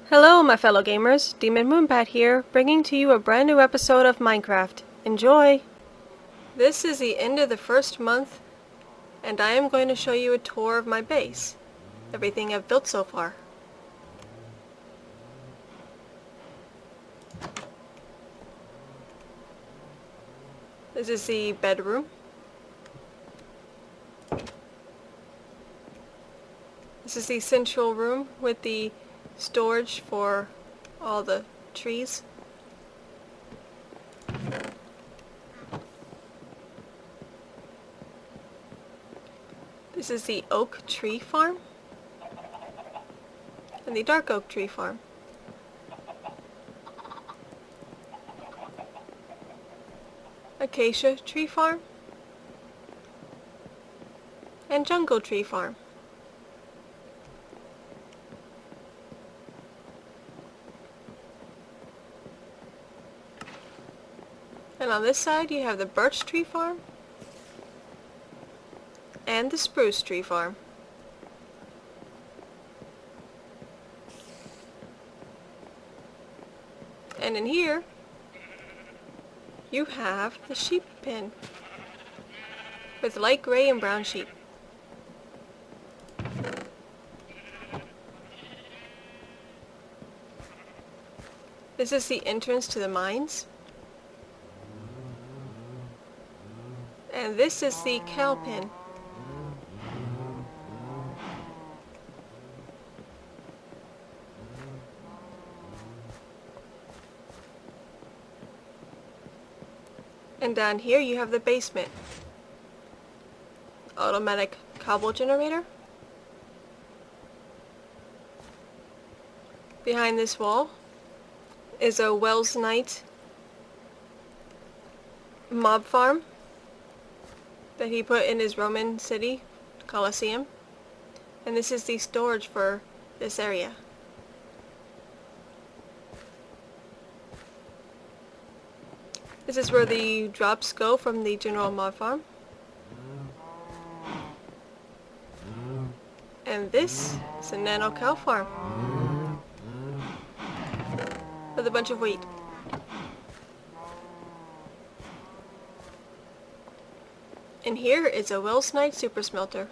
Hello, my fellow gamers. Demon Moonbat here, bringing to you a brand new episode of Minecraft. Enjoy! This is the end of the first month, and I am going to show you a tour of my base. Everything I've built so far. This is the bedroom. This is the central room with the storage for all the trees. This is the oak tree farm and the dark oak tree farm. Acacia tree farm and jungle tree farm. And on this side you have the birch tree farm and the spruce tree farm. And in here you have the sheep pen with light gray and brown sheep. This is the entrance to the mines. And this is the cow pen. And down here you have the basement. Automatic cobble generator. Behind this wall is a Welsknight mob farm that he put in his Roman city, Colosseum. And this is the storage for this area. This is where the drops go from the general mob farm. And this is a nano cow farm with a bunch of wheat. And here is a Welsknight super smelter.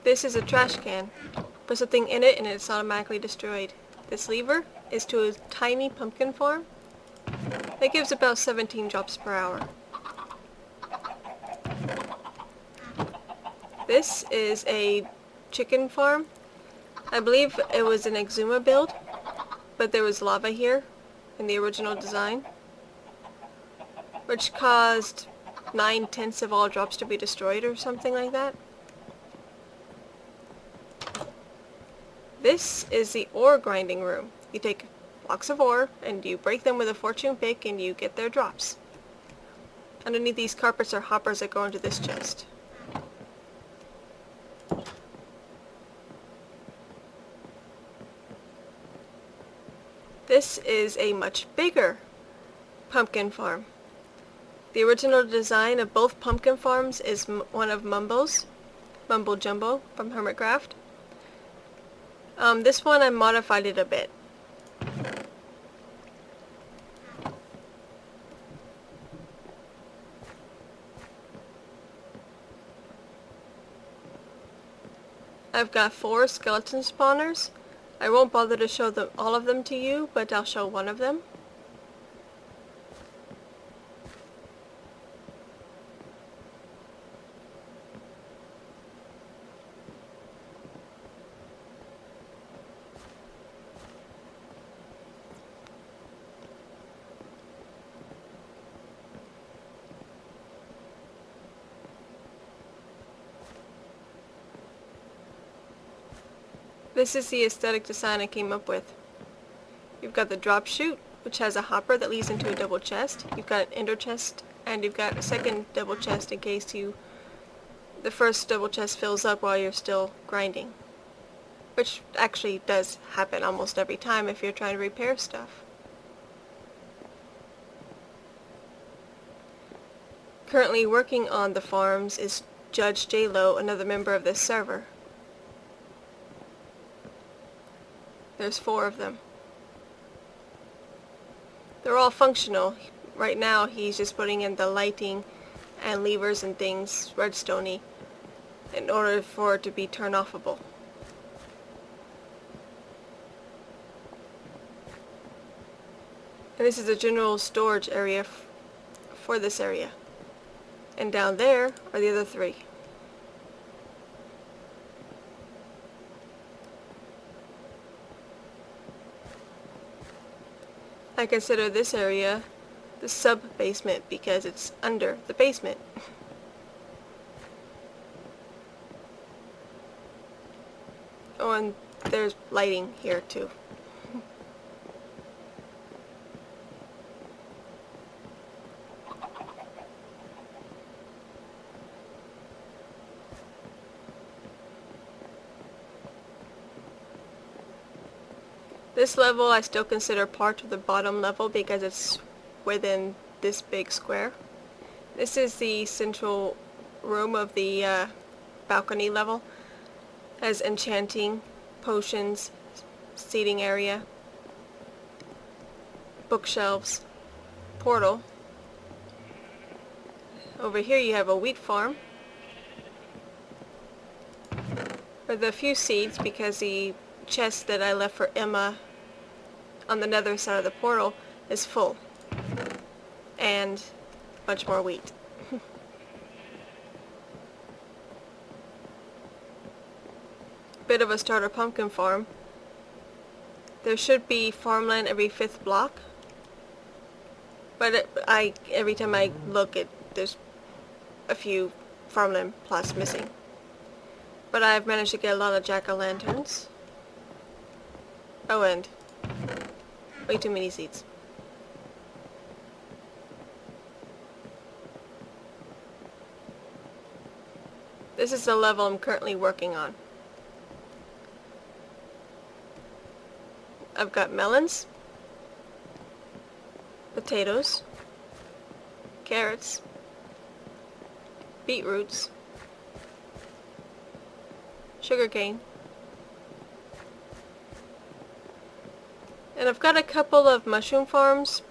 This is a trash can. Put something in it and it's automatically destroyed. This lever is to a tiny pumpkin farm that gives about 17 drops per hour. This is a chicken farm. I believe it was an Exuma build, but there was lava here in the original design, which caused 9/10 of all drops to be destroyed or something like that. This is the ore grinding room. You take blocks of ore and you break them with a fortune pick and you get their drops. Underneath these carpets are hoppers that go into this chest. This is a much bigger pumpkin farm. The original design of both pumpkin farms is one of Mumbo's, Mumbo Jumbo from Hermitcraft. This one I modified it a bit. I've got 4 skeleton spawners. I won't bother to show all of them to you, but I'll show one of them. This is the aesthetic design I came up with. You've got the drop chute, which has a hopper that leads into a double chest. You've got an ender chest, and you've got a second double chest in case the first double chest fills up while you're still grinding. Which actually does happen almost every time if you're trying to repair stuff. Currently working on the farms is Judge J Lo, another member of this server. There's 4 of them. They're all functional. Right now he's just putting in the lighting and levers and things, redstone-y, in order for it to be turn-offable. And this is a general storage area for this area. And down there are the other 3. I consider this area the sub-basement because it's under the basement. Oh, and there's lighting here too. This level I still consider part of the bottom level because it's within this big square. This is the central room of the balcony level. It has enchanting, potions, seating area, bookshelves, portal. Over here you have a wheat farm with a few seeds because the chest that I left for Emma on the nether side of the portal is full, and much more wheat. Bit of a starter pumpkin farm. There should be farmland every 5th block, but every time I look, there's a few farmland plots missing. But I've managed to get a lot of jack-o'-lanterns. Oh, and way too many seeds. This is the level I'm currently working on. I've got melons, potatoes, carrots, beetroots, sugarcane, and I've got a couple of mushroom farms,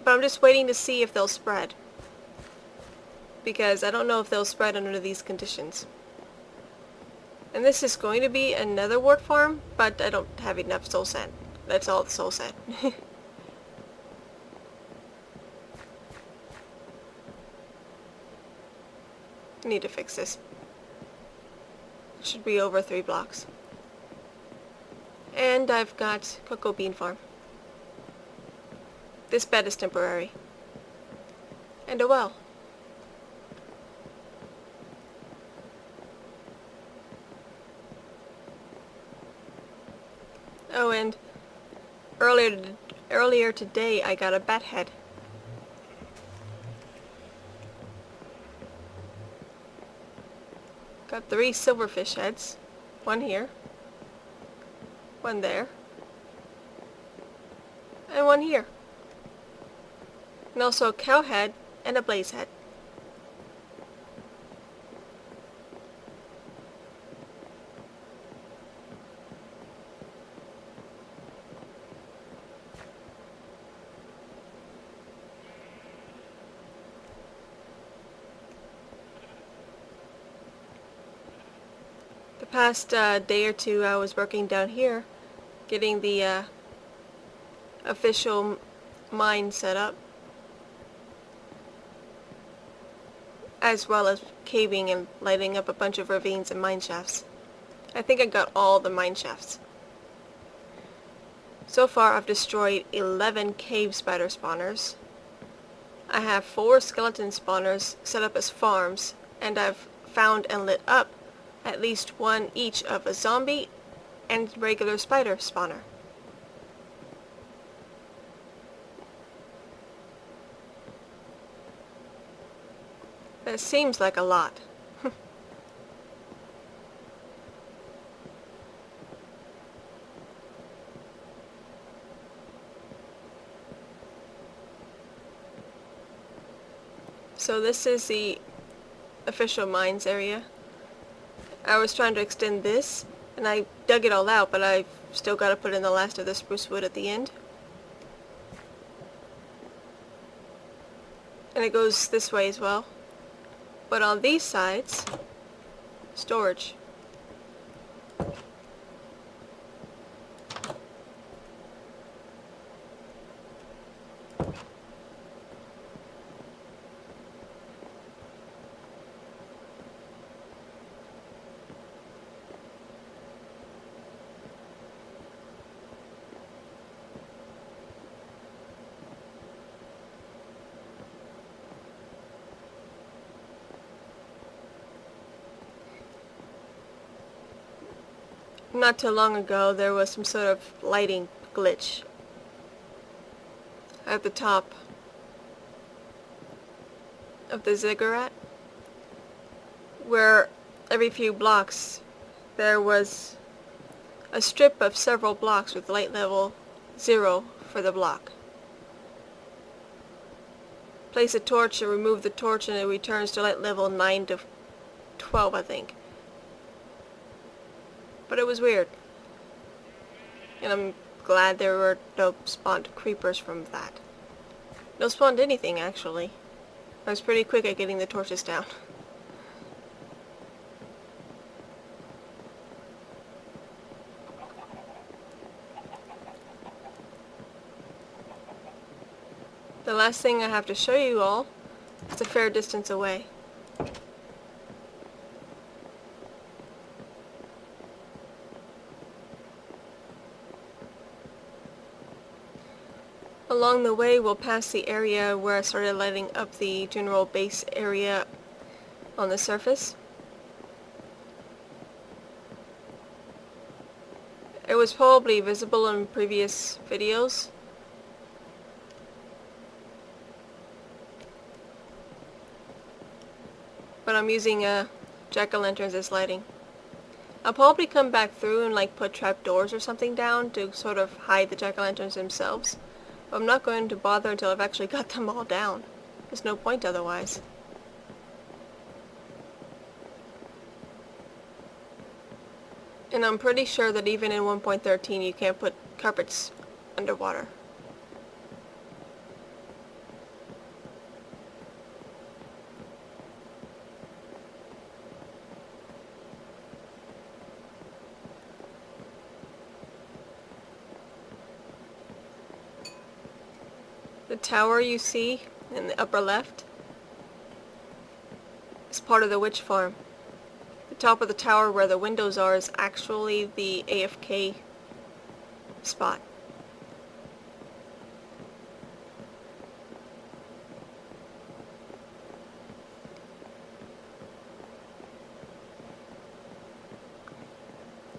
but I'm just waiting to see if they'll spread, because I don't know if they'll spread under these conditions. And this is going to be a netherwort farm, but I don't have enough soul sand. That's all the soul sand. I need to fix this. It should be over 3 blocks. And I've got cocoa bean farm. This bed is temporary. And a well. Oh, and earlier today I got a bat head. Got 3 silverfish heads. One here, one there, and one here. And also a cow head and a blaze head. The past day or two I was working down here getting the official mine set up, as well as caving and lighting up a bunch of ravines and mine shafts. I think I got all the mine shafts. So far I've destroyed 11 cave spider spawners. I have 4 skeleton spawners set up as farms, and I've found and lit up at least one each of a zombie and regular spider spawner. That seems like a lot. So this is the official mines area. I was trying to extend this, and I dug it all out, but I've still got to put in the last of the spruce wood at the end. And it goes this way as well. But on these sides, storage. Not too long ago, there was some sort of lighting glitch at the top of the ziggurat, where every few blocks there was a strip of several blocks with light level 0 for the block. Place a torch and remove the torch and it returns to light level 9 to 12, I think. But it was weird. And I'm glad there were no spawned creepers from that. No spawned anything, actually. I was pretty quick at getting the torches down. The last thing I have to show you all is a fair distance away. Along the way, we'll pass the area where I started lighting up the general base area on the surface. It was probably visible in previous videos. But I'm using jack-o'-lanterns as lighting. I'll probably come back through and like put trapdoors or something down to sort of hide the jack-o'-lanterns themselves. I'm not going to bother until I've actually got them all down. There's no point otherwise. And I'm pretty sure that even in 1.13 you can't put carpets underwater. The tower you see in the upper left is part of the witch farm. The top of the tower where the windows are is actually the AFK spot.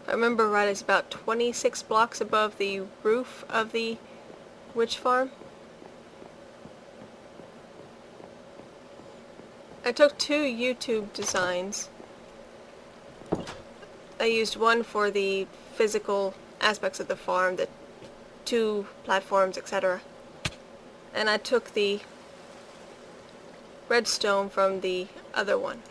If I remember right, it's about 26 blocks above the roof of the witch farm. I took two YouTube designs. I used one for the physical aspects of the farm, the two platforms, etc. And I took the redstone from the other one.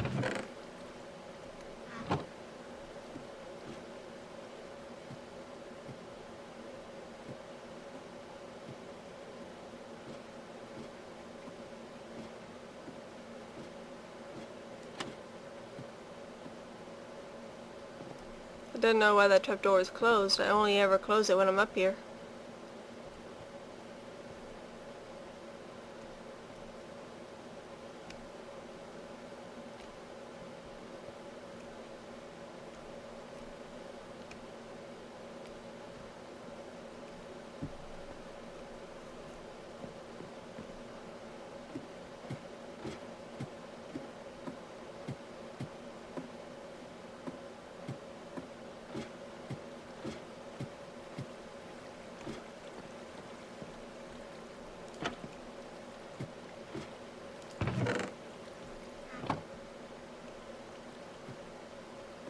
I don't know why that trapdoor is closed. I only ever close it when I'm up here.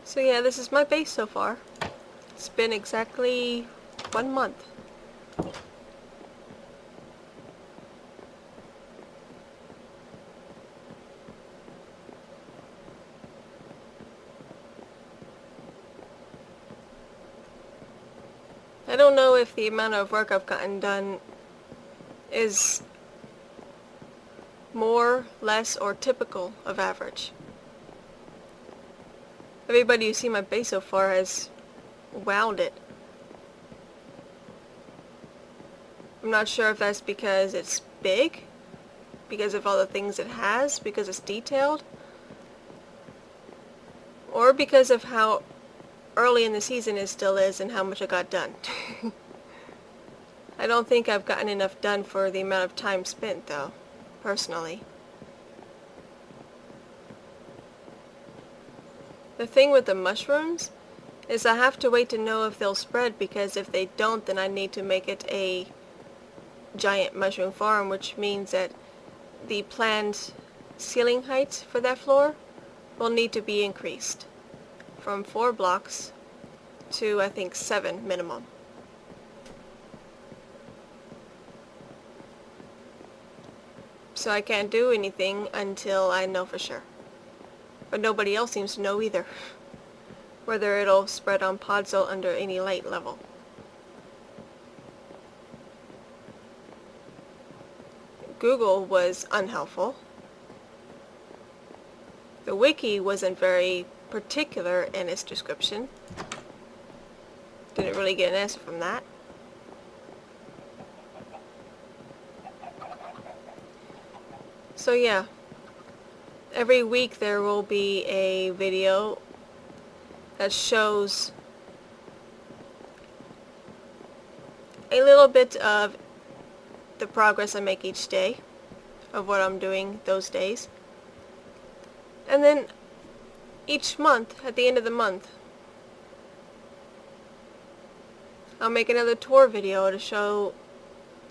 So yeah, this is my base so far. It's been exactly 1 month. I don't know if the amount of work I've gotten done is more, less, or typical of average. Everybody who's seen my base so far has wowed it. I'm not sure if that's because it's big, because of all the things it has, because it's detailed, or because of how early in the season it still is and how much I got done. I don't think I've gotten enough done for the amount of time spent, though, personally. The thing with the mushrooms is I have to wait to know if they'll spread, because if they don't, then I need to make it a giant mushroom farm, which means that the planned ceiling height for that floor will need to be increased from 4 blocks to, I think, 7 minimum. So I can't do anything until I know for sure. But nobody else seems to know either, whether it'll spread on podzol under any light level. Google was unhelpful. The wiki wasn't very particular in its description. Didn't really get an answer from that. So yeah, every week there will be a video that shows a little bit of the progress I make each day, of what I'm doing those days. And then each month, at the end of the month, I'll make another tour video to show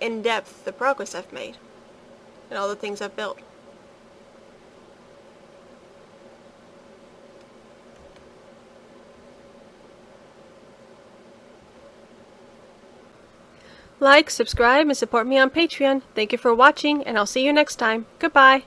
in depth the progress I've made and all the things I've built. Like, subscribe, and support me on Patreon. Thank you for watching, and I'll see you next time. Goodbye.